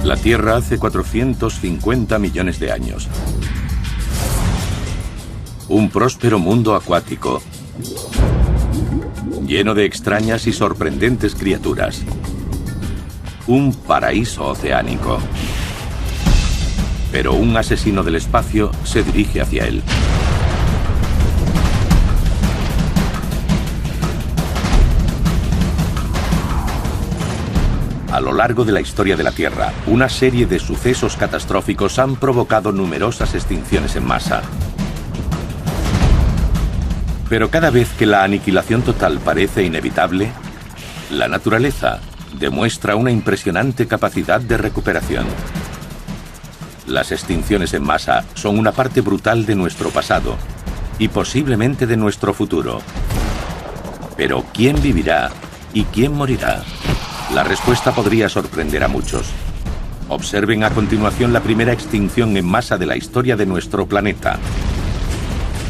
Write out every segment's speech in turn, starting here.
La Tierra hace 450 millones de años. Un próspero mundo acuático, lleno de extrañas y sorprendentes criaturas. Un paraíso oceánico. Pero un asesino del espacio se dirige hacia él. A lo largo de la historia de la Tierra, una serie de sucesos catastróficos han provocado numerosas extinciones en masa. Pero cada vez que la aniquilación total parece inevitable, la naturaleza demuestra una impresionante capacidad de recuperación. Las extinciones en masa son una parte brutal de nuestro pasado y posiblemente de nuestro futuro. Pero ¿quién vivirá y quién morirá? La respuesta podría sorprender a muchos. Observen a continuación la primera extinción en masa de la historia de nuestro planeta.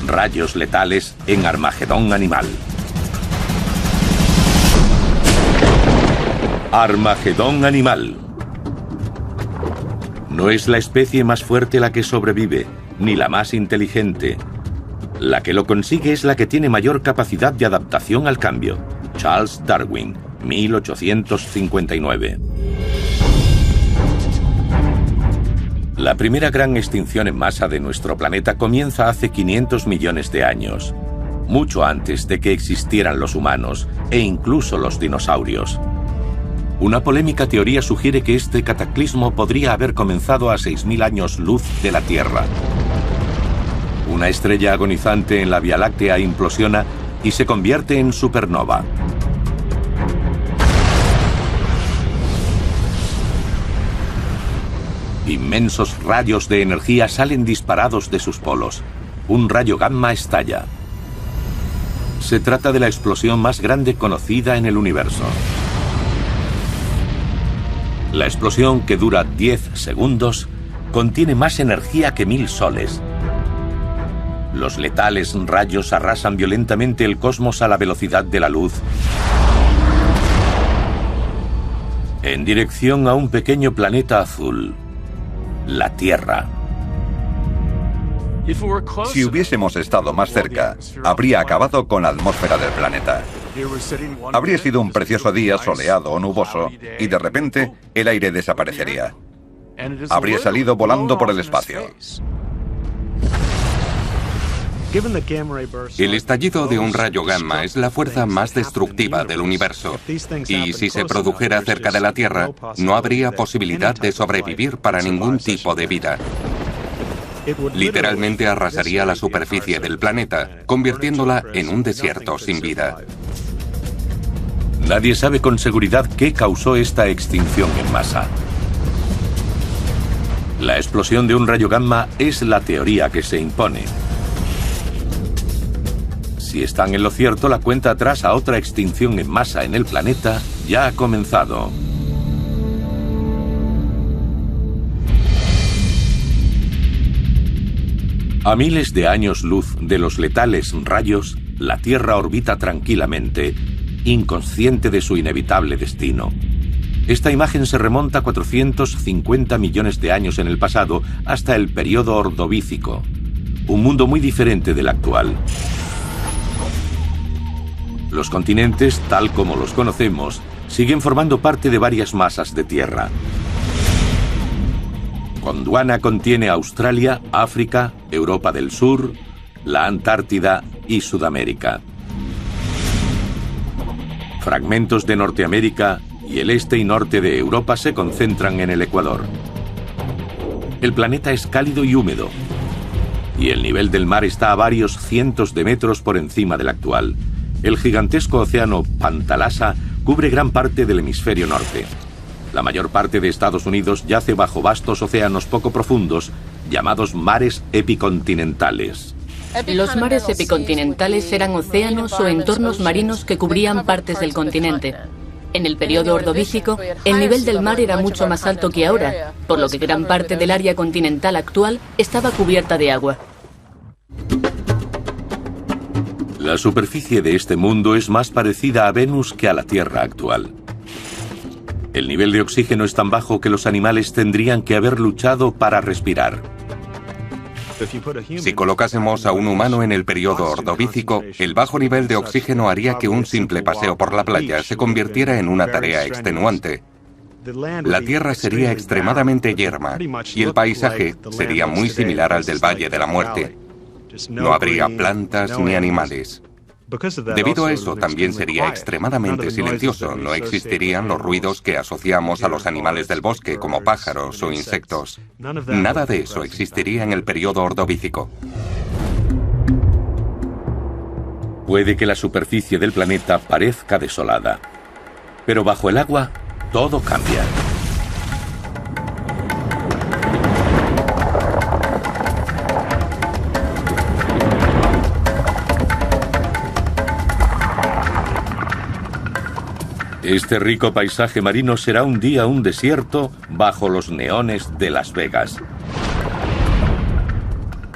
Rayos letales en Armagedón animal. Armagedón animal. No es la especie más fuerte la que sobrevive, ni la más inteligente. La que lo consigue es la que tiene mayor capacidad de adaptación al cambio. Charles Darwin, 1859. La primera gran extinción en masa de nuestro planeta comienza hace 500 millones de años, mucho antes de que existieran los humanos e incluso los dinosaurios. Una polémica teoría sugiere que este cataclismo podría haber comenzado a 6.000 años luz de la Tierra. Una estrella agonizante en la Vía Láctea implosiona y se convierte en supernova. Inmensos rayos de energía salen disparados de sus polos. Un rayo gamma estalla. Se trata de la explosión más grande conocida en el universo. La explosión, que dura 10 segundos, contiene más energía que 1000 soles. Los letales rayos arrasan violentamente el cosmos a la velocidad de la luz, en dirección a un pequeño planeta azul, la Tierra. Si hubiésemos estado más cerca, habría acabado con la atmósfera del planeta. Habría sido un precioso día soleado o nuboso y de repente el aire desaparecería. Habría salido volando por el espacio. El estallido de un rayo gamma es la fuerza más destructiva del universo. Y si se produjera cerca de la Tierra, no habría posibilidad de sobrevivir para ningún tipo de vida. Literalmente arrasaría la superficie del planeta, convirtiéndola en un desierto sin vida. Nadie sabe con seguridad qué causó esta extinción en masa. La explosión de un rayo gamma es la teoría que se impone. Si están en lo cierto, la cuenta atrás a otra extinción en masa en el planeta ya ha comenzado. A miles de años luz de los letales rayos, la Tierra orbita tranquilamente, inconsciente de su inevitable destino. Esta imagen se remonta a 450 millones de años en el pasado, hasta el período Ordovícico, un mundo muy diferente del actual. Los continentes, tal como los conocemos, siguen formando parte de varias masas de tierra. Gondwana contiene Australia, África, Europa del Sur, la Antártida y Sudamérica. Fragmentos de Norteamérica y el este y norte de Europa se concentran en el Ecuador. El planeta es cálido y húmedo, y el nivel del mar está a varios cientos de metros por encima del actual. El gigantesco océano Pantalasa cubre gran parte del hemisferio norte. La mayor parte de Estados Unidos yace bajo vastos océanos poco profundos, llamados mares epicontinentales. Los mares epicontinentales eran océanos o entornos marinos que cubrían partes del continente. En el periodo Ordovícico, el nivel del mar era mucho más alto que ahora, por lo que gran parte del área continental actual estaba cubierta de agua. La superficie de este mundo es más parecida a Venus que a la Tierra actual. El nivel de oxígeno es tan bajo que los animales tendrían que haber luchado para respirar. Si colocásemos a un humano en el periodo ordovícico, el bajo nivel de oxígeno haría que un simple paseo por la playa se convirtiera en una tarea extenuante. La tierra sería extremadamente yerma y el paisaje sería muy similar al del Valle de la Muerte. No habría plantas ni animales. Debido a eso, también sería extremadamente silencioso. No existirían los ruidos que asociamos a los animales del bosque, como pájaros o insectos. Nada de eso existiría en el periodo ordovícico. Puede que la superficie del planeta parezca desolada, pero bajo el agua todo cambia. Este rico paisaje marino será un día un desierto bajo los neones de Las Vegas.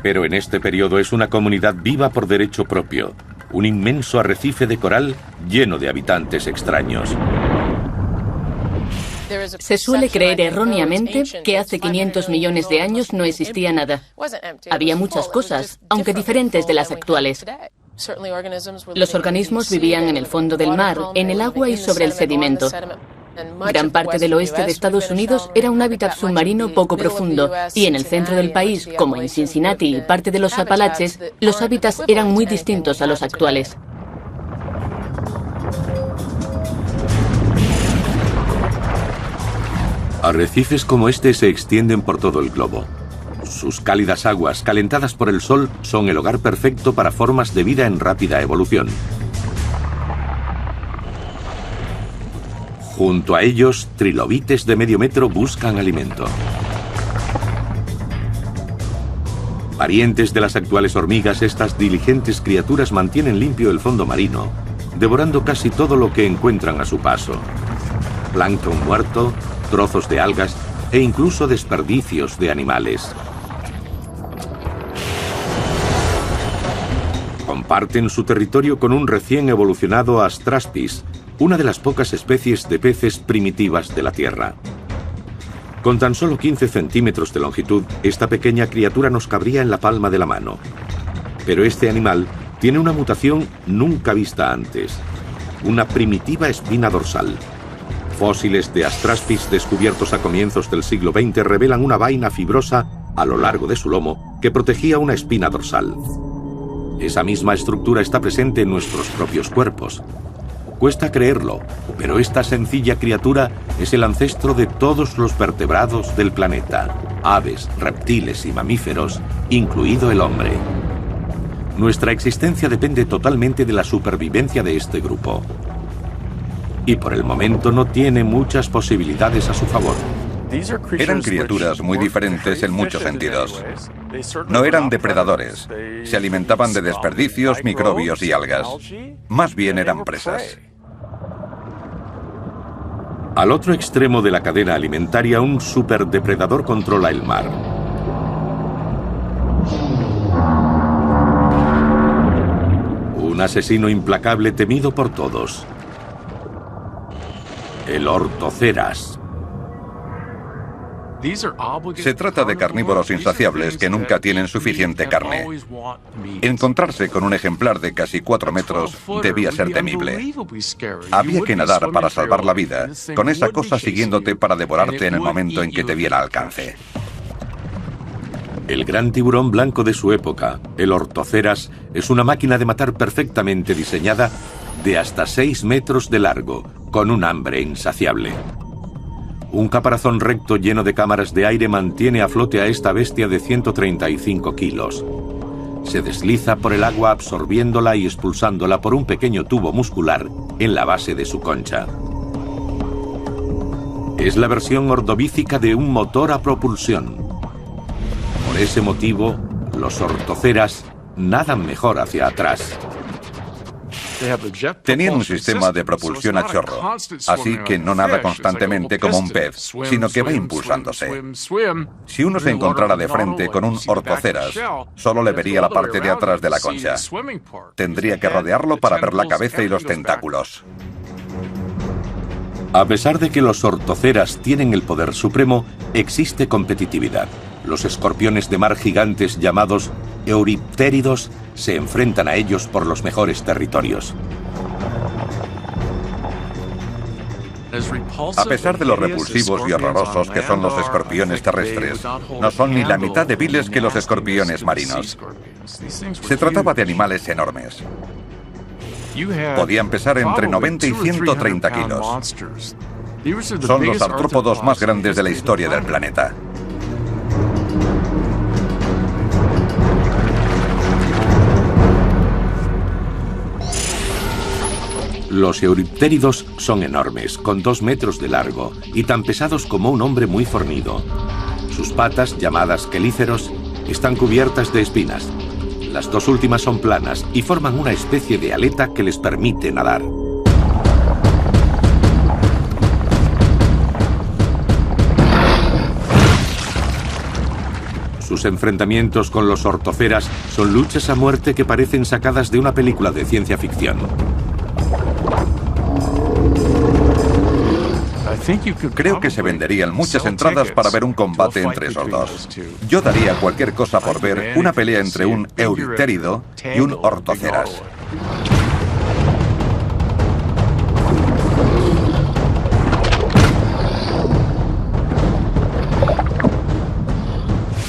Pero en este periodo es una comunidad viva por derecho propio, un inmenso arrecife de coral lleno de habitantes extraños. Se suele creer erróneamente que hace 500 millones de años no existía nada. Había muchas cosas, aunque diferentes de las actuales. Los organismos vivían en el fondo del mar, en el agua y sobre el sedimento. Gran parte del oeste de Estados Unidos era un hábitat submarino poco profundo, y en el centro del país, como en Cincinnati y parte de los Apalaches, los hábitats eran muy distintos a los actuales. Arrecifes como este se extienden por todo el globo. Sus cálidas aguas, calentadas por el sol, son el hogar perfecto para formas de vida en rápida evolución. Junto a ellos, trilobites de medio metro buscan alimento. Parientes de las actuales hormigas, estas diligentes criaturas mantienen limpio el fondo marino, devorando casi todo lo que encuentran a su paso. Plancton muerto, trozos de algas e incluso desperdicios de animales. Comparten su territorio con un recién evolucionado Astraspis, una de las pocas especies de peces primitivas de la Tierra. Con tan solo 15 centímetros de longitud, esta pequeña criatura nos cabría en la palma de la mano. Pero este animal tiene una mutación nunca vista antes, una primitiva espina dorsal. Fósiles de Astraspis descubiertos a comienzos del siglo XX revelan una vaina fibrosa a lo largo de su lomo que protegía una espina dorsal. Esa misma estructura está presente en nuestros propios cuerpos. Cuesta creerlo, pero esta sencilla criatura es el ancestro de todos los vertebrados del planeta, aves, reptiles y mamíferos, incluido el hombre. Nuestra existencia depende totalmente de la supervivencia de este grupo. Y por el momento no tiene muchas posibilidades a su favor. Eran criaturas muy diferentes en muchos sentidos. No eran depredadores. Se alimentaban de desperdicios, microbios y algas. Más bien eran presas. Al otro extremo de la cadena alimentaria, un superdepredador controla el mar. Un asesino implacable temido por todos. El ortoceras. Se trata de carnívoros insaciables que nunca tienen suficiente carne. Encontrarse con un ejemplar de casi 4 metros debía ser temible. Había que nadar para salvar la vida, con esa cosa siguiéndote para devorarte en el momento en que te viera al alcance. El gran tiburón blanco de su época, el ortoceras, es una máquina de matar perfectamente diseñada de hasta 6 metros de largo, con un hambre insaciable. Un caparazón recto lleno de cámaras de aire mantiene a flote a esta bestia de 135 kilos. Se desliza por el agua absorbiéndola y expulsándola por un pequeño tubo muscular en la base de su concha. Es la versión ordovícica de un motor a propulsión. Por ese motivo, los ortoceras nadan mejor hacia atrás. Tenían un sistema de propulsión a chorro, así que no nada constantemente como un pez, sino que va impulsándose. Si uno se encontrara de frente con un ortoceras, solo le vería la parte de atrás de la concha. Tendría que rodearlo para ver la cabeza y los tentáculos. A pesar de que los ortoceras tienen el poder supremo, existe competitividad. Los escorpiones de mar gigantes llamados euriptéridos se enfrentan a ellos por los mejores territorios. A pesar de lo repulsivos y horrorosos que son los escorpiones terrestres, no son ni la mitad de viles que los escorpiones marinos. Se trataba de animales enormes. Podían pesar entre 90 y 130 kilos. Son los artrópodos más grandes de la historia del planeta. Los euriptéridos son enormes, con 2 metros de largo y tan pesados como un hombre muy fornido. Sus patas, llamadas quelíceros, están cubiertas de espinas. Las 2 últimas son planas y forman una especie de aleta que les permite nadar. Sus enfrentamientos con los ortoceras son luchas a muerte que parecen sacadas de una película de ciencia ficción. Creo que se venderían muchas entradas para ver un combate entre esos dos. Yo daría cualquier cosa por ver una pelea entre un euriptérido y un ortoceras.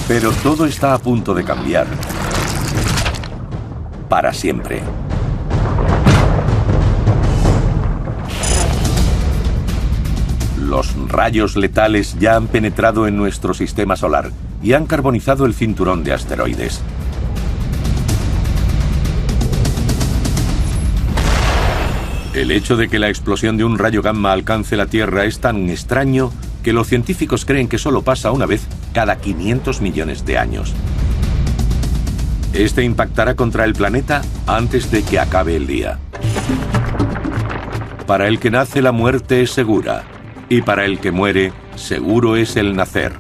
Pero todo está a punto de cambiar. Para siempre. Los rayos letales ya han penetrado en nuestro sistema solar y han carbonizado el cinturón de asteroides. El hecho de que la explosión de un rayo gamma alcance la Tierra es tan extraño que los científicos creen que solo pasa una vez cada 500 millones de años. Este impactará contra el planeta antes de que acabe el día. Para el que nace, la muerte es segura. Y para el que muere, seguro es el nacer.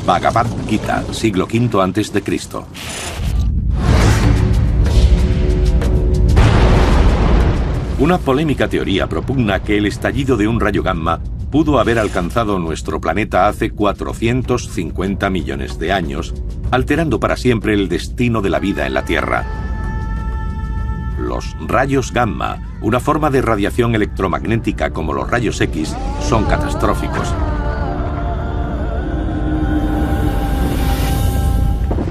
Bhagavad Gita, siglo V a.C. Una polémica teoría propugna que el estallido de un rayo gamma pudo haber alcanzado nuestro planeta hace 450 millones de años, alterando para siempre el destino de la vida en la Tierra. Los rayos gamma, una forma de radiación electromagnética como los rayos X, son catastróficos.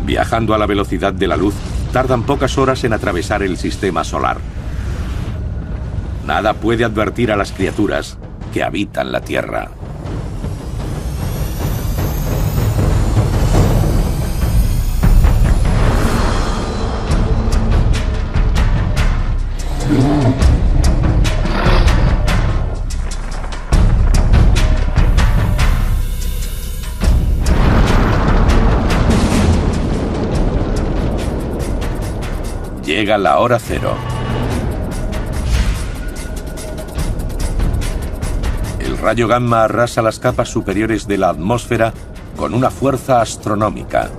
Viajando a la velocidad de la luz, tardan pocas horas en atravesar el sistema solar. Nada puede advertir a las criaturas que habitan la Tierra. Llega la hora cero. El rayo gamma arrasa las capas superiores de la atmósfera con una fuerza astronómica.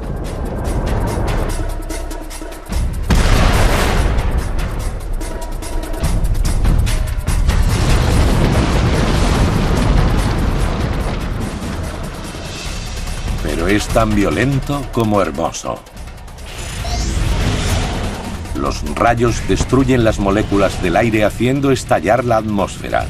Pero es tan violento como hermoso. Los rayos destruyen las moléculas del aire haciendo estallar la atmósfera.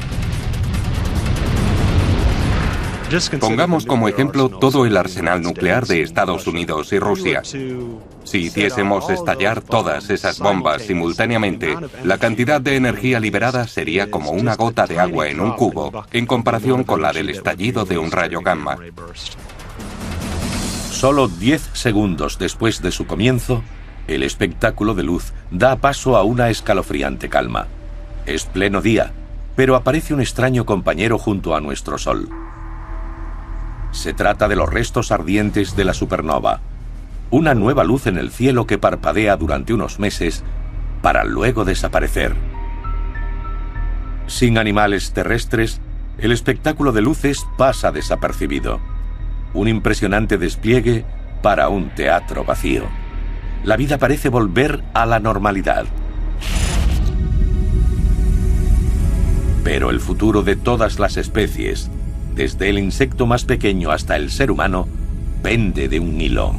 Pongamos como ejemplo todo el arsenal nuclear de Estados Unidos y Rusia. Si hiciésemos estallar todas esas bombas simultáneamente, la cantidad de energía liberada sería como una gota de agua en un cubo, en comparación con la del estallido de un rayo gamma. Solo 10 segundos después de su comienzo, el espectáculo de luz da paso a una escalofriante calma. Es pleno día, pero aparece un extraño compañero junto a nuestro Sol. Se trata de los restos ardientes de la supernova, una nueva luz en el cielo que parpadea durante unos meses para luego desaparecer. Sin animales terrestres, el espectáculo de luces pasa desapercibido. Un impresionante despliegue para un teatro vacío. La vida parece volver a la normalidad. Pero el futuro de todas las especies, desde el insecto más pequeño hasta el ser humano, pende de un hilo.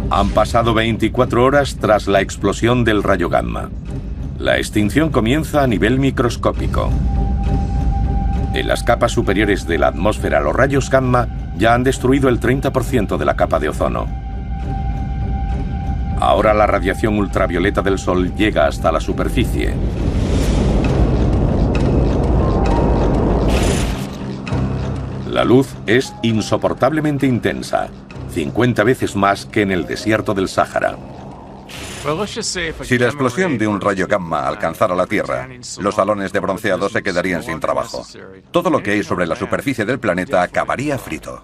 Han pasado 24 horas tras la explosión del rayo gamma. La extinción comienza a nivel microscópico. En las capas superiores de la atmósfera, los rayos gamma ya han destruido el 30% de la capa de ozono. Ahora la radiación ultravioleta del Sol llega hasta la superficie. La luz es insoportablemente intensa, 50 veces más que en el desierto del Sáhara. Si la explosión de un rayo gamma alcanzara la Tierra, los salones de bronceado se quedarían sin trabajo. Todo lo que hay sobre la superficie del planeta acabaría frito.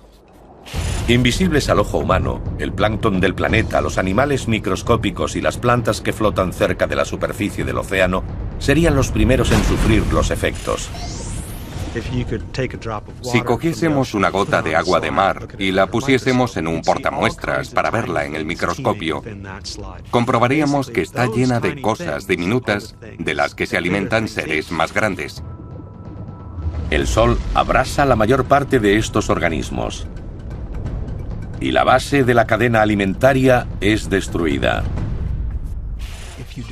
Invisibles al ojo humano, el plancton del planeta, los animales microscópicos y las plantas que flotan cerca de la superficie del océano serían los primeros en sufrir los efectos. Si cogiésemos una gota de agua de mar y la pusiésemos en un portamuestras para verla en el microscopio, comprobaríamos que está llena de cosas diminutas de las que se alimentan seres más grandes. El Sol abrasa la mayor parte de estos organismos. Y la base de la cadena alimentaria es destruida.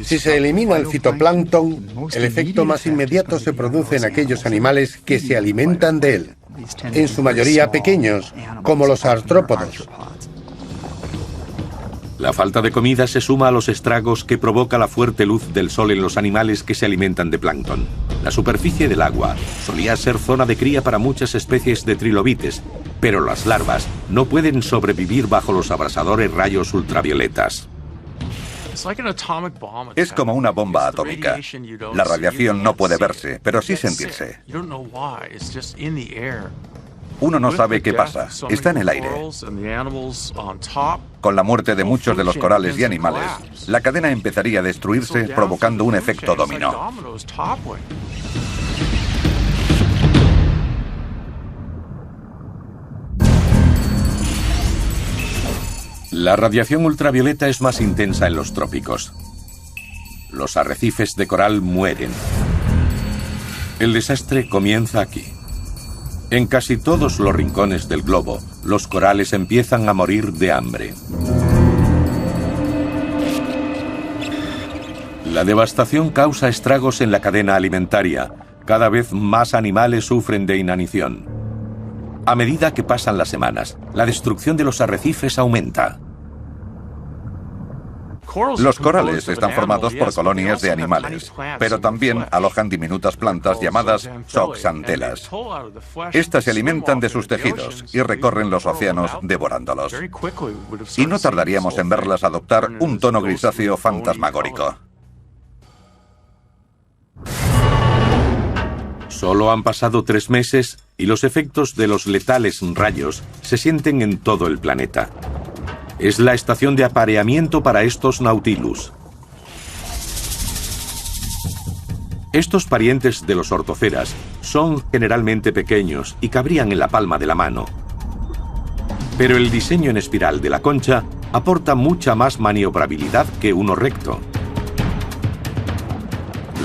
Si se elimina el fitoplancton, el efecto más inmediato se produce en aquellos animales que se alimentan de él, en su mayoría pequeños, como los artrópodos. La falta de comida se suma a los estragos que provoca la fuerte luz del sol en los animales que se alimentan de plancton. La superficie del agua solía ser zona de cría para muchas especies de trilobites, pero las larvas no pueden sobrevivir bajo los abrasadores rayos ultravioletas. Es como una bomba atómica. La radiación no puede verse, pero sí sentirse. Uno no sabe qué pasa, está en el aire. Con la muerte de muchos de los corales y animales, la cadena empezaría a destruirse, provocando un efecto dominó. La radiación ultravioleta es más intensa en los trópicos. Los arrecifes de coral mueren. El desastre comienza aquí. En casi todos los rincones del globo, los corales empiezan a morir de hambre. La devastación causa estragos en la cadena alimentaria. Cada vez más animales sufren de inanición. A medida que pasan las semanas, la destrucción de los arrecifes aumenta. Los corales están formados por colonias de animales, pero también alojan diminutas plantas llamadas zooxantelas. Estas se alimentan de sus tejidos y recorren los océanos devorándolos. Y no tardaríamos en verlas adoptar un tono grisáceo fantasmagórico. Solo han pasado 3 meses y los efectos de los letales rayos se sienten en todo el planeta. Es la estación de apareamiento para estos Nautilus. Estos parientes de los ortoceras son generalmente pequeños y cabrían en la palma de la mano. Pero el diseño en espiral de la concha aporta mucha más maniobrabilidad que uno recto.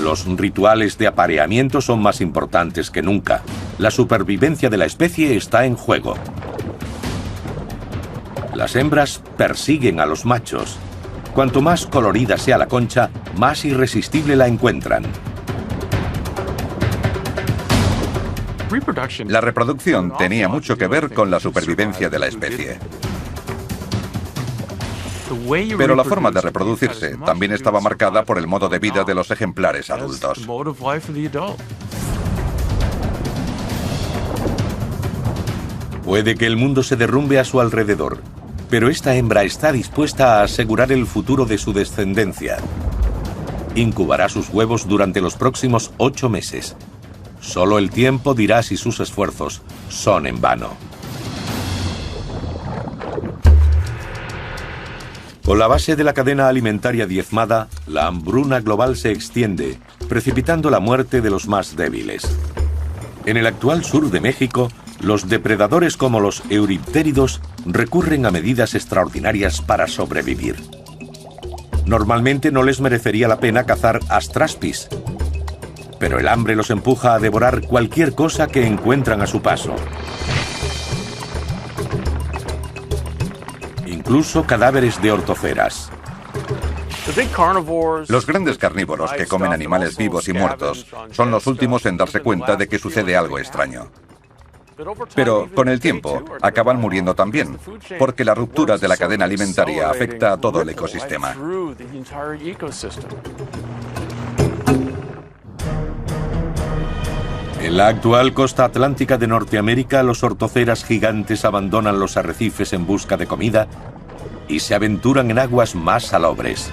Los rituales de apareamiento son más importantes que nunca. La supervivencia de la especie está en juego. Las hembras persiguen a los machos. Cuanto más colorida sea la concha, más irresistible la encuentran. La reproducción tenía mucho que ver con la supervivencia de la especie. Pero la forma de reproducirse también estaba marcada por el modo de vida de los ejemplares adultos. Puede que el mundo se derrumbe a su alrededor, pero esta hembra está dispuesta a asegurar el futuro de su descendencia. Incubará sus huevos durante los próximos 8 meses. Solo el tiempo dirá si sus esfuerzos son en vano. Con la base de la cadena alimentaria diezmada, la hambruna global se extiende, precipitando la muerte de los más débiles. En el actual sur de México, los depredadores como los euriptéridos recurren a medidas extraordinarias para sobrevivir. Normalmente no les merecería la pena cazar astraspis, pero el hambre los empuja a devorar cualquier cosa que encuentran a su paso. Incluso cadáveres de ortoceras. Los grandes carnívoros que comen animales vivos y muertos son los últimos en darse cuenta de que sucede algo extraño. Pero con el tiempo acaban muriendo también, porque la ruptura de la cadena alimentaria afecta a todo el ecosistema. En la actual costa atlántica de Norteamérica, los ortoceras gigantes abandonan los arrecifes en busca de comida y se aventuran en aguas más salobres.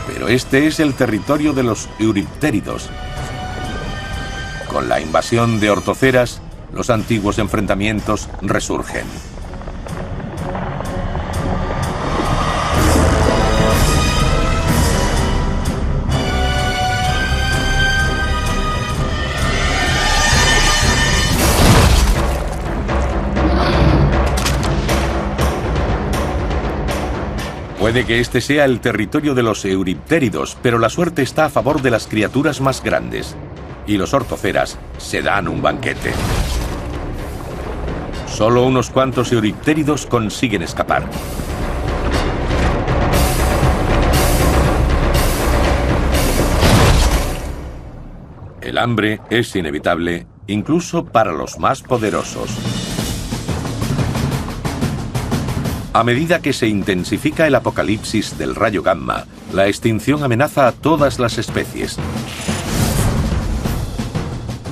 Pero este es el territorio de los euriptéridos. Con la invasión de ortoceras, los antiguos enfrentamientos resurgen. Puede que este sea el territorio de los euriptéridos, pero la suerte está a favor de las criaturas más grandes. Y los ortoceras se dan un banquete. Solo unos cuantos euriptéridos consiguen escapar. El hambre es inevitable, incluso para los más poderosos. A medida que se intensifica el apocalipsis del rayo gamma, la extinción amenaza a todas las especies.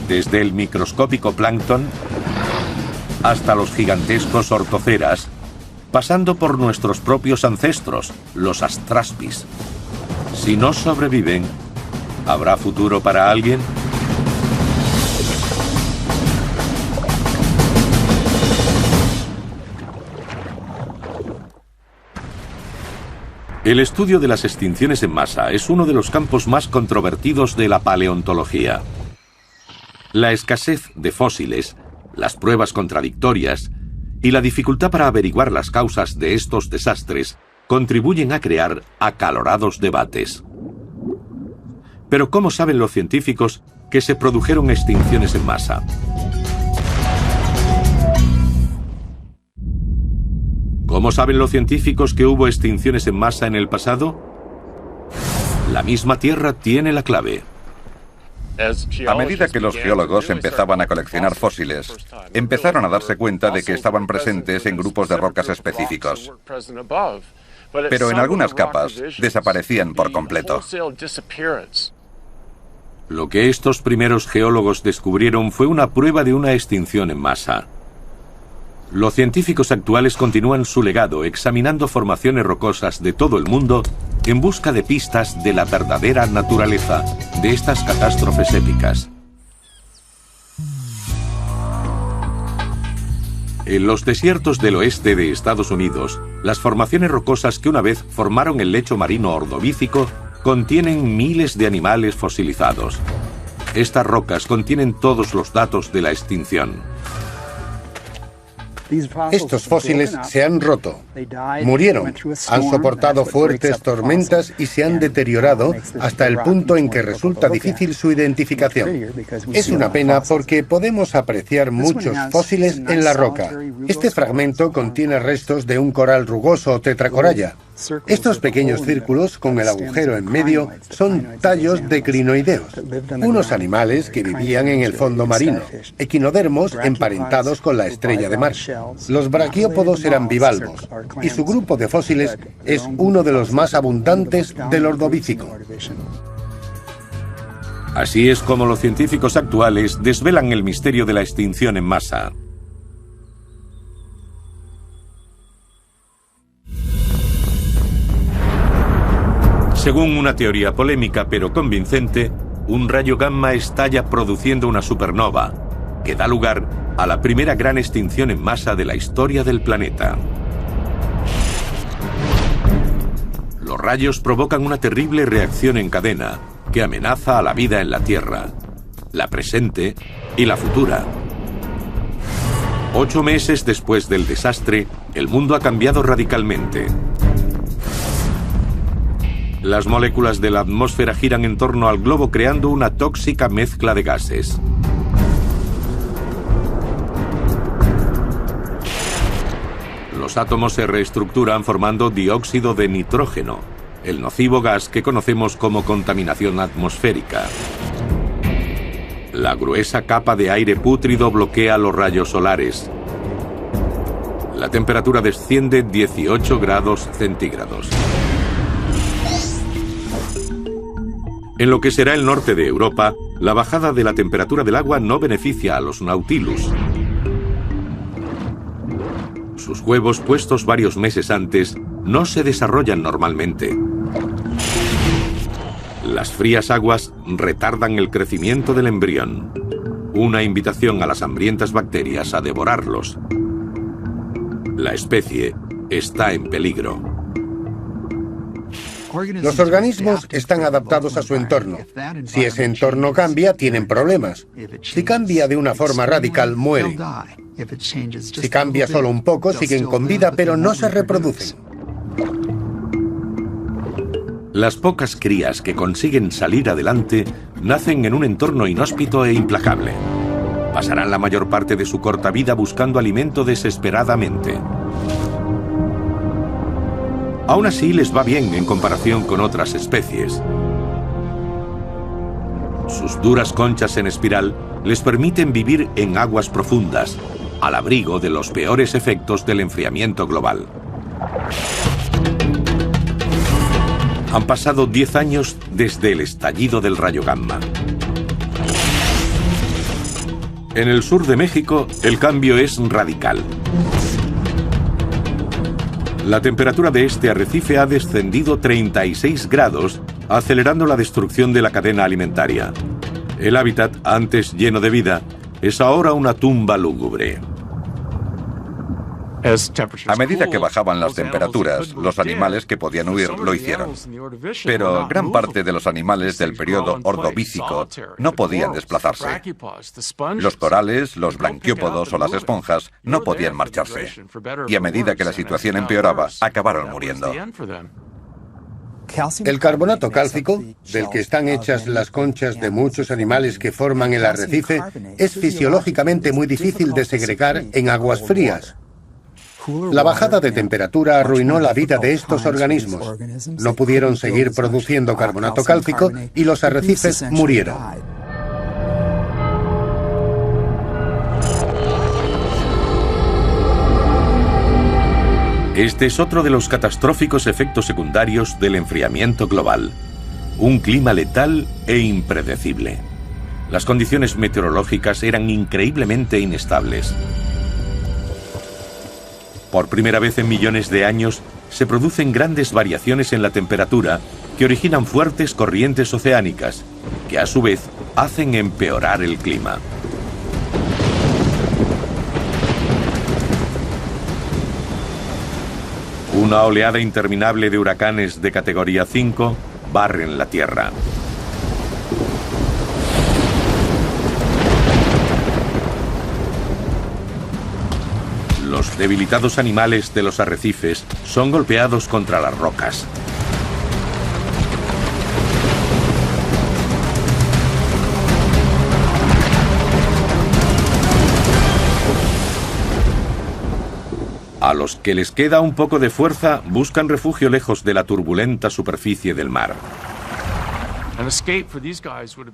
Desde el microscópico plancton hasta los gigantescos ortoceras, pasando por nuestros propios ancestros, los astraspis. Si no sobreviven, ¿habrá futuro para alguien? El estudio de las extinciones en masa es uno de los campos más controvertidos de la paleontología. La escasez de fósiles, las pruebas contradictorias y la dificultad para averiguar las causas de estos desastres contribuyen a crear acalorados debates. Pero ¿cómo saben los científicos que se produjeron extinciones en masa? ¿Cómo saben los científicos que hubo extinciones en masa en el pasado? La misma Tierra tiene la clave. A medida que los geólogos empezaban a coleccionar fósiles, empezaron a darse cuenta de que estaban presentes en grupos de rocas específicos. Pero en algunas capas desaparecían por completo. Lo que estos primeros geólogos descubrieron fue una prueba de una extinción en masa. Los científicos actuales continúan su legado examinando formaciones rocosas de todo el mundo en busca de pistas de la verdadera naturaleza de estas catástrofes épicas. En los desiertos del oeste de Estados Unidos, las formaciones rocosas que una vez formaron el lecho marino ordovícico contienen miles de animales fosilizados. Estas rocas contienen todos los datos de la extinción. Estos fósiles se han roto, murieron, han soportado fuertes tormentas y se han deteriorado hasta el punto en que resulta difícil su identificación. Es una pena porque podemos apreciar muchos fósiles en la roca. Este fragmento contiene restos de un coral rugoso o tetracoralla. Estos pequeños círculos con el agujero en medio son tallos de clinoideos, unos animales que vivían en el fondo marino, equinodermos emparentados con la estrella de mar. Los braquiópodos eran bivalvos y su grupo de fósiles es uno de los más abundantes del Ordovícico. Así es como los científicos actuales desvelan el misterio de la extinción en masa. Según una teoría polémica pero convincente, un rayo gamma estalla produciendo una supernova, que da lugar a la primera gran extinción en masa de la historia del planeta. Los rayos provocan una terrible reacción en cadena, que amenaza a la vida en la Tierra, la presente y la futura. 8 meses después del desastre, el mundo ha cambiado radicalmente. Las moléculas de la atmósfera giran en torno al globo creando una tóxica mezcla de gases. Los átomos se reestructuran formando dióxido de nitrógeno, el nocivo gas que conocemos como contaminación atmosférica. La gruesa capa de aire pútrido bloquea los rayos solares. La temperatura desciende 18 grados centígrados. En lo que será el norte de Europa, la bajada de la temperatura del agua no beneficia a los Nautilus. Sus huevos, puestos varios meses antes, no se desarrollan normalmente. Las frías aguas retardan el crecimiento del embrión. Una invitación a las hambrientas bacterias a devorarlos. La especie está en peligro. Los organismos están adaptados a su entorno. Si ese entorno cambia, tienen problemas. Si cambia de una forma radical, mueren. Si cambia solo un poco, siguen con vida, pero no se reproducen. Las pocas crías que consiguen salir adelante nacen en un entorno inhóspito e implacable. Pasarán la mayor parte de su corta vida buscando alimento desesperadamente. Aún así les va bien en comparación con otras especies. Sus duras conchas en espiral les permiten vivir en aguas profundas, al abrigo de los peores efectos del enfriamiento global. Han pasado 10 años desde el estallido del rayo gamma. En el sur de México, el cambio es radical. La temperatura de este arrecife ha descendido 36 grados, acelerando la destrucción de la cadena alimentaria. El hábitat, antes lleno de vida, es ahora una tumba lúgubre. A medida que bajaban las temperaturas, los animales que podían huir lo hicieron. Pero gran parte de los animales del periodo ordovícico no podían desplazarse. Los corales, los branquiópodos o las esponjas no podían marcharse. Y a medida que la situación empeoraba, acabaron muriendo. El carbonato cálcico, del que están hechas las conchas de muchos animales que forman el arrecife, es fisiológicamente muy difícil de segregar en aguas frías. La bajada de temperatura arruinó la vida de estos organismos. No pudieron seguir produciendo carbonato cálcico y los arrecifes murieron. Este es otro de los catastróficos efectos secundarios del enfriamiento global. Un clima letal e impredecible. Las condiciones meteorológicas eran increíblemente inestables. Por primera vez en millones de años, se producen grandes variaciones en la temperatura que originan fuertes corrientes oceánicas, que a su vez hacen empeorar el clima. Una oleada interminable de huracanes de categoría 5 barren la Tierra. Los debilitados animales de los arrecifes son golpeados contra las rocas. A los que les queda un poco de fuerza, buscan refugio lejos de la turbulenta superficie del mar.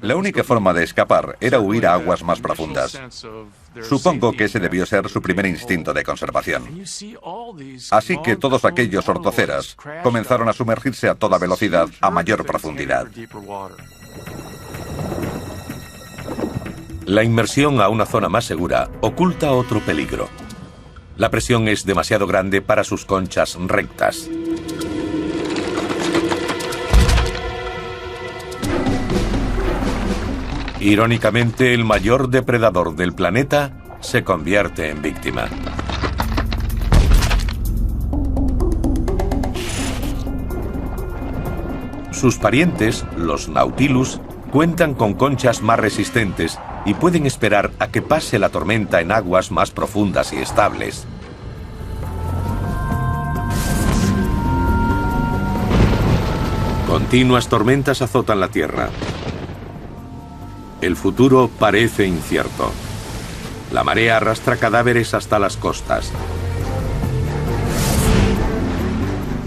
La única forma de escapar era huir a aguas más profundas. Supongo que ese debió ser su primer instinto de conservación. Así que todos aquellos ortoceras comenzaron a sumergirse a toda velocidad a mayor profundidad. La inmersión a una zona más segura oculta otro peligro. La presión es demasiado grande para sus conchas rectas. Irónicamente, el mayor depredador del planeta se convierte en víctima. Sus parientes, los Nautilus, cuentan con conchas más resistentes y pueden esperar a que pase la tormenta en aguas más profundas y estables. Continuas tormentas azotan la Tierra. El futuro parece incierto. La marea arrastra cadáveres hasta las costas.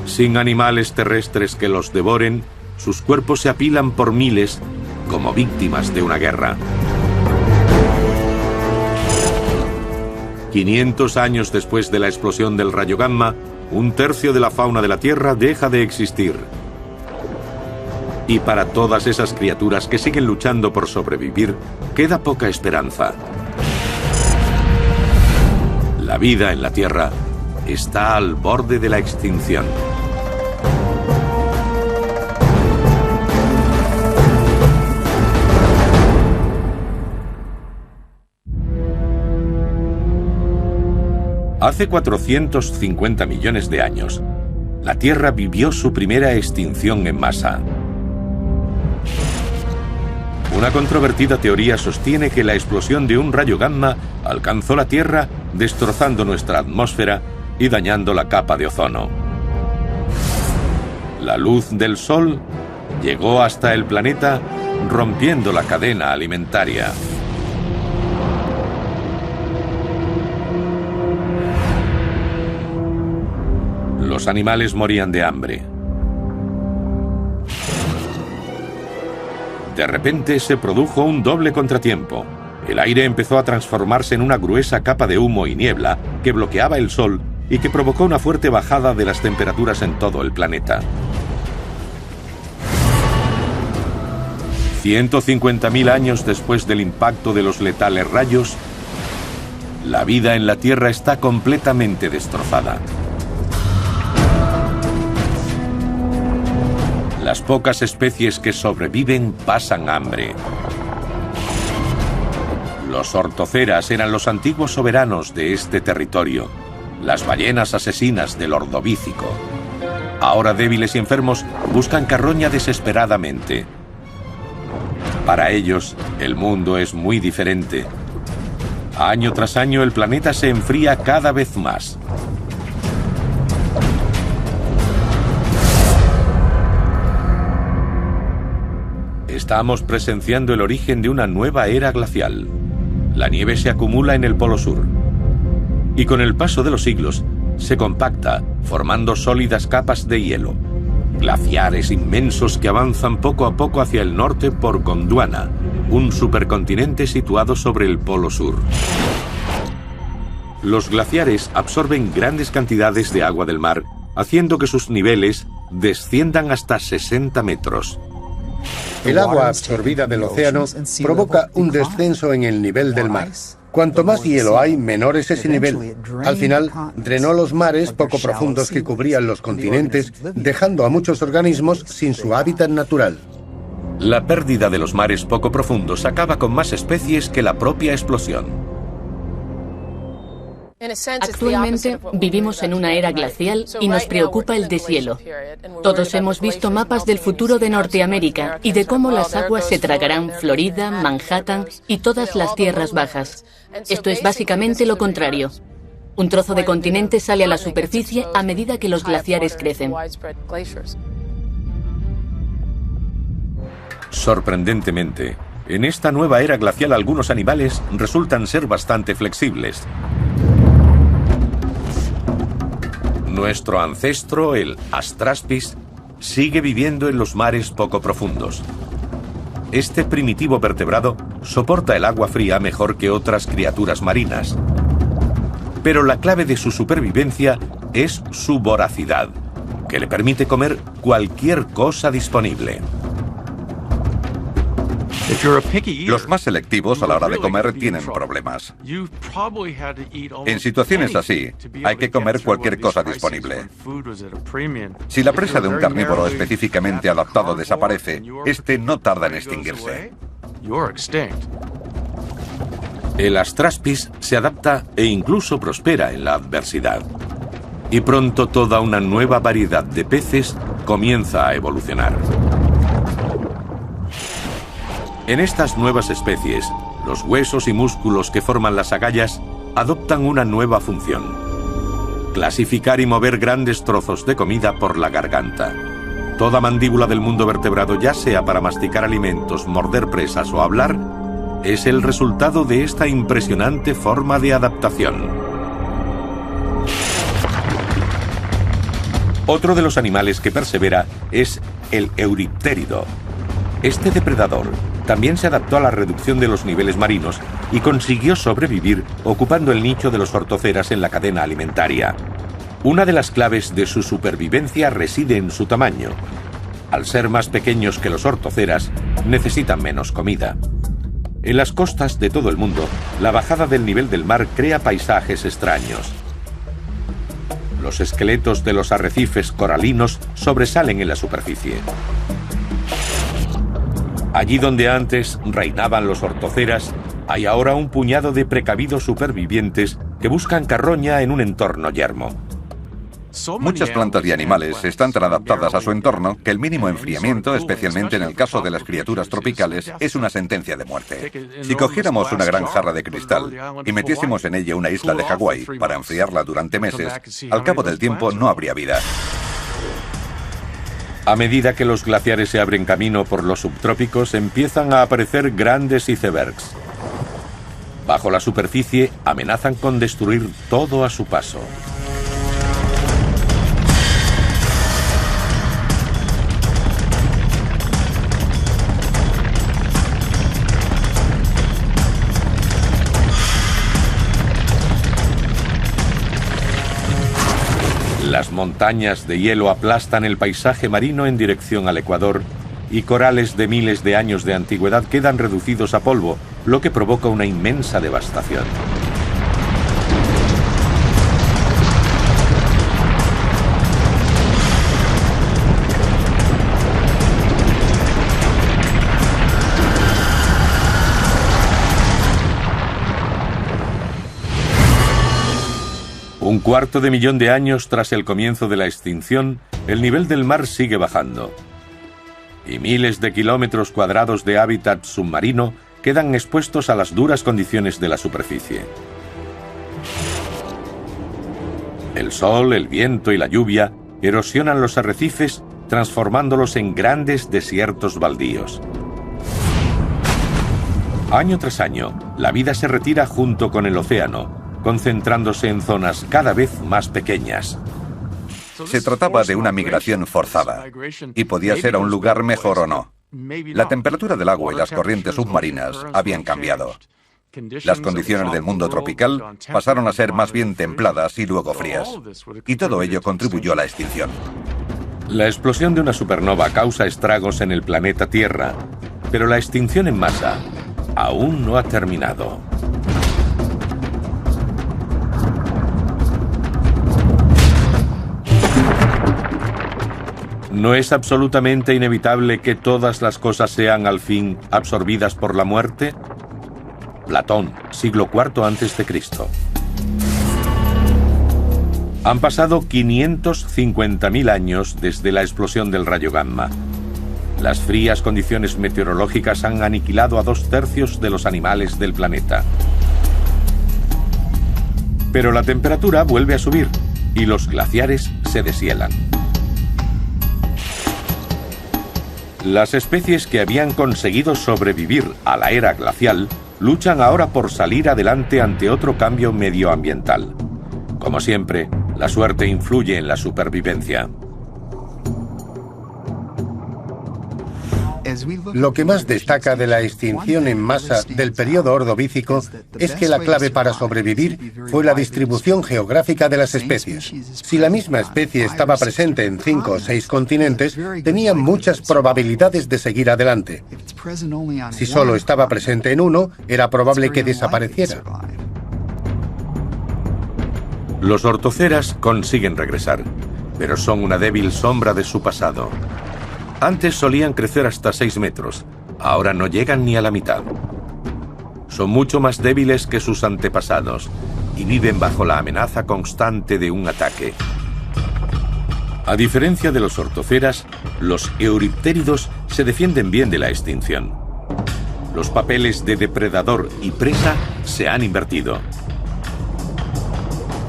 Sin animales terrestres que los devoren, sus cuerpos se apilan por miles como víctimas de una guerra. 500 años después de la explosión del rayo gamma, un tercio de la fauna de la Tierra deja de existir. Y para todas esas criaturas que siguen luchando por sobrevivir, queda poca esperanza. La vida en la Tierra está al borde de la extinción. Hace 450 millones de años, la Tierra vivió su primera extinción en masa. Una controvertida teoría sostiene que la explosión de un rayo gamma alcanzó la Tierra, destrozando nuestra atmósfera y dañando la capa de ozono. La luz del Sol llegó hasta el planeta, rompiendo la cadena alimentaria. Los animales morían de hambre. De repente se produjo un doble contratiempo. El aire empezó a transformarse en una gruesa capa de humo y niebla que bloqueaba el sol y que provocó una fuerte bajada de las temperaturas en todo el planeta. 150.000 años después del impacto de los letales rayos, la vida en la Tierra está completamente destrozada. Las pocas especies que sobreviven pasan hambre. Los ortoceras eran los antiguos soberanos de este territorio, las ballenas asesinas del Ordovícico. Ahora débiles y enfermos buscan carroña desesperadamente. Para ellos, el mundo es muy diferente. Año tras año el planeta se enfría cada vez más. Estamos presenciando el origen de una nueva era glacial. La nieve se acumula en el Polo Sur. Y con el paso de los siglos, se compacta, formando sólidas capas de hielo. Glaciares inmensos que avanzan poco a poco hacia el norte por Gondwana, un supercontinente situado sobre el Polo Sur. Los glaciares absorben grandes cantidades de agua del mar, haciendo que sus niveles desciendan hasta 60 metros. El agua absorbida del océano provoca un descenso en el nivel del mar. Cuanto más hielo hay, menor es ese nivel. Al final, drenó los mares poco profundos que cubrían los continentes, dejando a muchos organismos sin su hábitat natural. La pérdida de los mares poco profundos acaba con más especies que la propia explosión. Actualmente vivimos en una era glacial y nos preocupa el deshielo. Todos hemos visto mapas del futuro de Norteamérica y de cómo las aguas se tragarán Florida, Manhattan y todas las tierras bajas. Esto es básicamente lo contrario. Un trozo de continente sale a la superficie a medida que los glaciares crecen. Sorprendentemente, en esta nueva era glacial algunos animales resultan ser bastante flexibles. Nuestro ancestro, el Astraspis, sigue viviendo en los mares poco profundos. Este primitivo vertebrado soporta el agua fría mejor que otras criaturas marinas. Pero la clave de su supervivencia es su voracidad, que le permite comer cualquier cosa disponible. Los más selectivos a la hora de comer tienen problemas. En situaciones así, hay que comer cualquier cosa disponible. Si la presa de un carnívoro específicamente adaptado desaparece, este no tarda en extinguirse. El Astraspis se adapta e incluso prospera en la adversidad. Y pronto toda una nueva variedad de peces comienza a evolucionar. En estas nuevas especies, los huesos y músculos que forman las agallas adoptan una nueva función: clasificar y mover grandes trozos de comida por la garganta. Toda mandíbula del mundo vertebrado, ya sea para masticar alimentos, morder presas o hablar, es el resultado de esta impresionante forma de adaptación. Otro de los animales que persevera es el euriptérido. Este depredador también se adaptó a la reducción de los niveles marinos y consiguió sobrevivir ocupando el nicho de los ortoceras en la cadena alimentaria. Una de las claves de su supervivencia reside en su tamaño. Al ser más pequeños que los ortoceras, necesitan menos comida. En las costas de todo el mundo, la bajada del nivel del mar crea paisajes extraños. Los esqueletos de los arrecifes coralinos sobresalen en la superficie. Allí donde antes reinaban los ortoceras, hay ahora un puñado de precavidos supervivientes que buscan carroña en un entorno yermo. Muchas plantas y animales están tan adaptadas a su entorno que el mínimo enfriamiento, especialmente en el caso de las criaturas tropicales, es una sentencia de muerte. Si cogiéramos una gran jarra de cristal y metiésemos en ella una isla de Hawái para enfriarla durante meses, al cabo del tiempo no habría vida. A medida que los glaciares se abren camino por los subtrópicos, empiezan a aparecer grandes icebergs. Bajo la superficie, amenazan con destruir todo a su paso. Las montañas de hielo aplastan el paisaje marino en dirección al Ecuador y corales de miles de años de antigüedad quedan reducidos a polvo, lo que provoca una inmensa devastación. Un cuarto de millón de años tras el comienzo de la extinción, el nivel del mar sigue bajando. Y miles de kilómetros cuadrados de hábitat submarino quedan expuestos a las duras condiciones de la superficie. El sol, el viento y la lluvia erosionan los arrecifes, transformándolos en grandes desiertos baldíos. Año tras año, la vida se retira junto con el océano, concentrándose en zonas cada vez más pequeñas. Se trataba de una migración forzada, y podía ser a un lugar mejor o no. La temperatura del agua y las corrientes submarinas habían cambiado. Las condiciones del mundo tropical pasaron a ser más bien templadas y luego frías, y todo ello contribuyó a la extinción. La explosión de una supernova causa estragos en el planeta Tierra, pero la extinción en masa aún no ha terminado. ¿No es absolutamente inevitable que todas las cosas sean al fin absorbidas por la muerte? Platón, siglo IV a.C. Han pasado 550.000 años desde la explosión del rayo gamma. Las frías condiciones meteorológicas han aniquilado a 2/3 de los animales del planeta. Pero la temperatura vuelve a subir y los glaciares se deshielan. Las especies que habían conseguido sobrevivir a la era glacial luchan ahora por salir adelante ante otro cambio medioambiental. Como siempre, la suerte influye en la supervivencia. Lo que más destaca de la extinción en masa del periodo ordovícico es que la clave para sobrevivir fue la distribución geográfica de las especies. Si la misma especie estaba presente en 5 o 6 continentes, tenía muchas probabilidades de seguir adelante. Si solo estaba presente en uno, era probable que desapareciera. Los ortoceras consiguen regresar, pero son una débil sombra de su pasado. Antes solían crecer hasta 6 metros, ahora no llegan ni a la mitad. Son mucho más débiles que sus antepasados y viven bajo la amenaza constante de un ataque. A diferencia de los ortoceras, los euriptéridos se defienden bien de la extinción. Los papeles de depredador y presa se han invertido.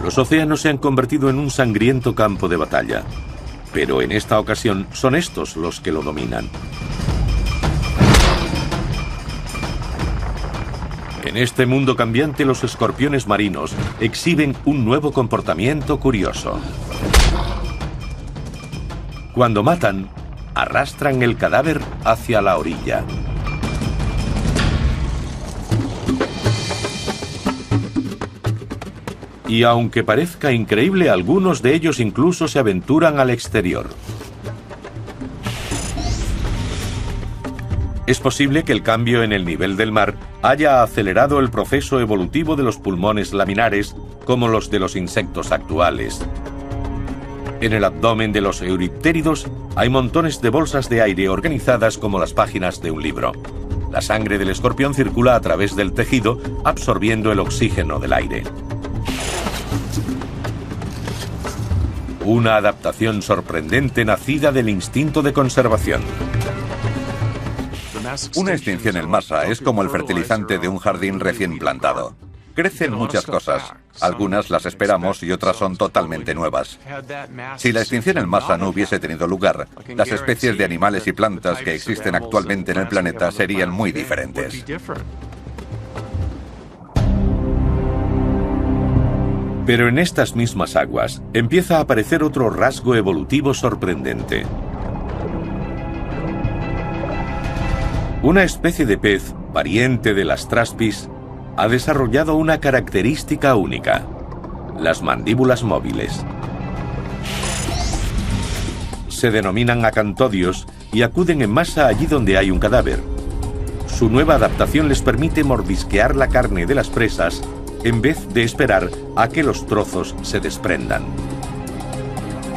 Los océanos se han convertido en un sangriento campo de batalla, pero en esta ocasión son estos los que lo dominan. En este mundo cambiante, los escorpiones marinos exhiben un nuevo comportamiento curioso. Cuando matan, arrastran el cadáver hacia la orilla. Y aunque parezca increíble, algunos de ellos incluso se aventuran al exterior. Es posible que el cambio en el nivel del mar haya acelerado el proceso evolutivo de los pulmones laminares, como los de los insectos actuales. En el abdomen de los euriptéridos hay montones de bolsas de aire organizadas como las páginas de un libro. La sangre del escorpión circula a través del tejido, absorbiendo el oxígeno del aire. Una adaptación sorprendente nacida del instinto de conservación. Una extinción en masa es como el fertilizante de un jardín recién plantado. Crecen muchas cosas. Algunas las esperamos y otras son totalmente nuevas. Si la extinción en masa no hubiese tenido lugar, las especies de animales y plantas que existen actualmente en el planeta serían muy diferentes. Pero en estas mismas aguas empieza a aparecer otro rasgo evolutivo sorprendente. Una especie de pez, pariente de las traspis, ha desarrollado una característica única: las mandíbulas móviles. Se denominan acantodios y acuden en masa allí donde hay un cadáver. Su nueva adaptación les permite mordisquear la carne de las presas en vez de esperar a que los trozos se desprendan.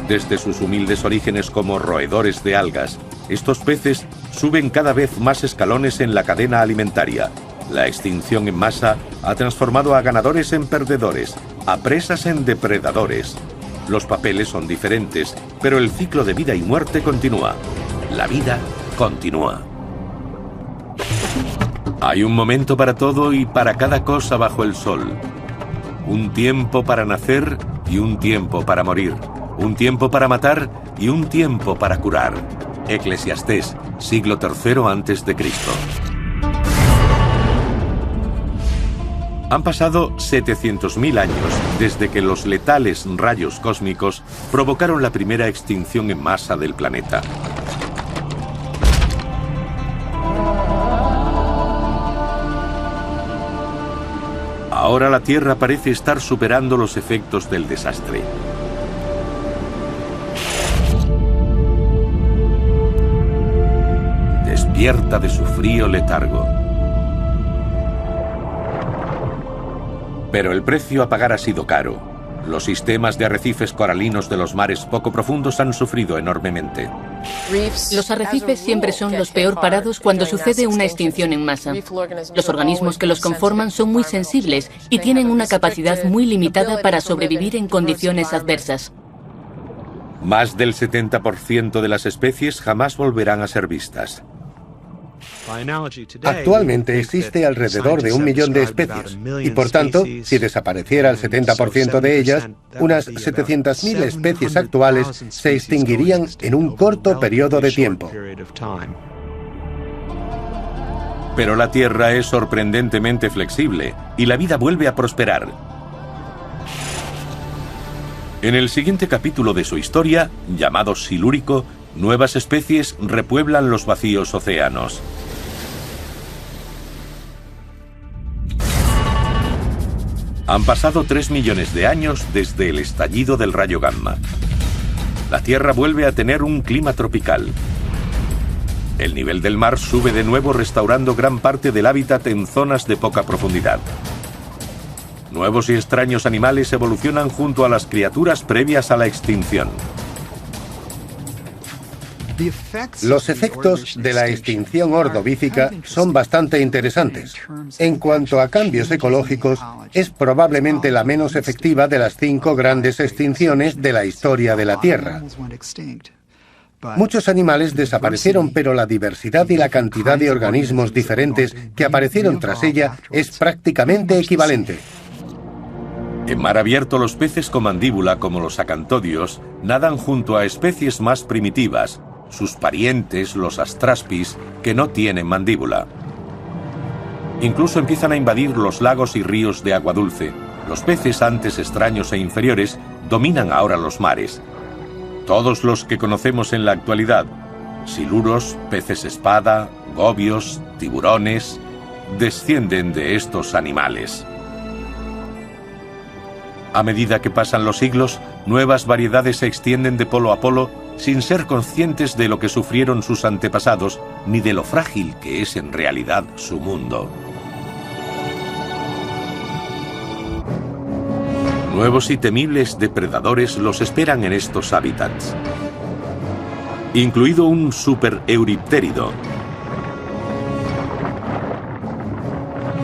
Desde sus humildes orígenes como roedores de algas, estos peces suben cada vez más escalones en la cadena alimentaria. La extinción en masa ha transformado a ganadores en perdedores, a presas en depredadores. Los papeles son diferentes, pero el ciclo de vida y muerte continúa. La vida continúa. Hay un momento para todo y para cada cosa bajo el sol. Un tiempo para nacer y un tiempo para morir. Un tiempo para matar y un tiempo para curar. Eclesiastés, siglo III a.C. Han pasado 700.000 años desde que los letales rayos cósmicos provocaron la primera extinción en masa del planeta. Ahora la Tierra parece estar superando los efectos del desastre. Despierta de su frío letargo. Pero el precio a pagar ha sido caro. Los sistemas de arrecifes coralinos de los mares poco profundos han sufrido enormemente. Los arrecifes siempre son los peor parados cuando sucede una extinción en masa. Los organismos que los conforman son muy sensibles y tienen una capacidad muy limitada para sobrevivir en condiciones adversas. Más del 70% de las especies jamás volverán a ser vistas. Actualmente existe alrededor de 1 millón de especies y, por tanto, si desapareciera el 70% de ellas, unas 700.000 especies actuales se extinguirían en un corto periodo de tiempo. Pero la Tierra es sorprendentemente flexible y la vida vuelve a prosperar. En el siguiente capítulo de su historia, llamado Silúrico, nuevas especies repueblan los vacíos océanos. Han pasado 3 millones de años desde el estallido del rayo gamma. La Tierra vuelve a tener un clima tropical. El nivel del mar sube de nuevo, restaurando gran parte del hábitat en zonas de poca profundidad. Nuevos y extraños animales evolucionan junto a las criaturas previas a la extinción. Los efectos de la extinción ordovícica son bastante interesantes. En cuanto a cambios ecológicos, es probablemente la menos efectiva de las 5 grandes extinciones de la historia de la Tierra. Muchos animales desaparecieron, pero la diversidad y la cantidad de organismos diferentes que aparecieron tras ella es prácticamente equivalente. En mar abierto, los peces con mandíbula, como los acantodios, nadan junto a especies más primitivas, sus parientes, los astraspis, que no tienen mandíbula. Incluso empiezan a invadir los lagos y ríos de agua dulce. Los peces, antes extraños e inferiores, dominan ahora los mares. Todos los que conocemos en la actualidad, siluros, peces espada, gobios, tiburones, descienden de estos animales. A medida que pasan los siglos, nuevas variedades se extienden de polo a polo sin ser conscientes de lo que sufrieron sus antepasados ni de lo frágil que es en realidad su mundo. Nuevos y temibles depredadores los esperan en estos hábitats, incluido un supereuriptérido.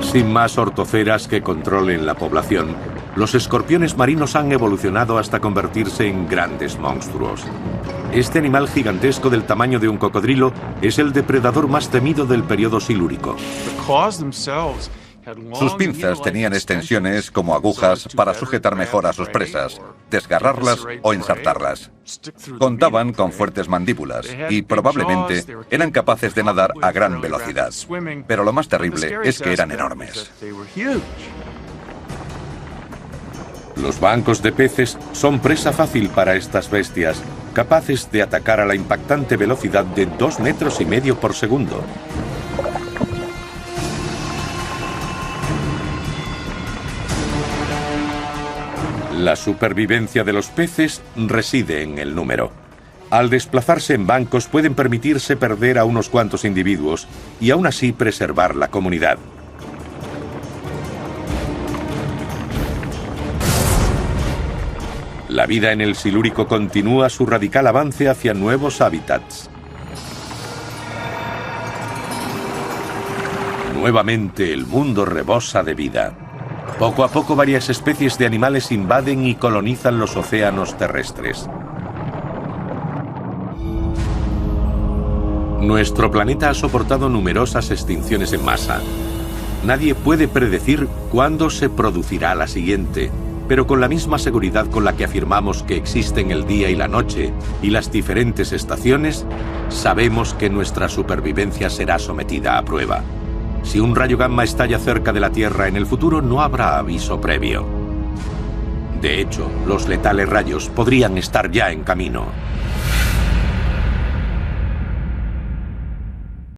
Sin más ortoceras que controlen la población, los escorpiones marinos han evolucionado hasta convertirse en grandes monstruos. Este animal gigantesco del tamaño de un cocodrilo es el depredador más temido del periodo silúrico. Sus pinzas tenían extensiones como agujas para sujetar mejor a sus presas, desgarrarlas o ensartarlas. Contaban con fuertes mandíbulas y probablemente eran capaces de nadar a gran velocidad. Pero lo más terrible es que eran enormes. Los bancos de peces son presa fácil para estas bestias, capaces de atacar a la impactante velocidad de 2,5 metros por segundo. La supervivencia de los peces reside en el número. Al desplazarse en bancos pueden permitirse perder a unos cuantos individuos y aún así preservar la comunidad. La vida en el Silúrico continúa su radical avance hacia nuevos hábitats. Nuevamente el mundo rebosa de vida. Poco a poco varias especies de animales invaden y colonizan los océanos terrestres. Nuestro planeta ha soportado numerosas extinciones en masa. Nadie puede predecir cuándo se producirá la siguiente, pero con la misma seguridad con la que afirmamos que existen el día y la noche y las diferentes estaciones, sabemos que nuestra supervivencia será sometida a prueba. Si un rayo gamma estalla cerca de la Tierra en el futuro, no habrá aviso previo. De hecho, los letales rayos podrían estar ya en camino.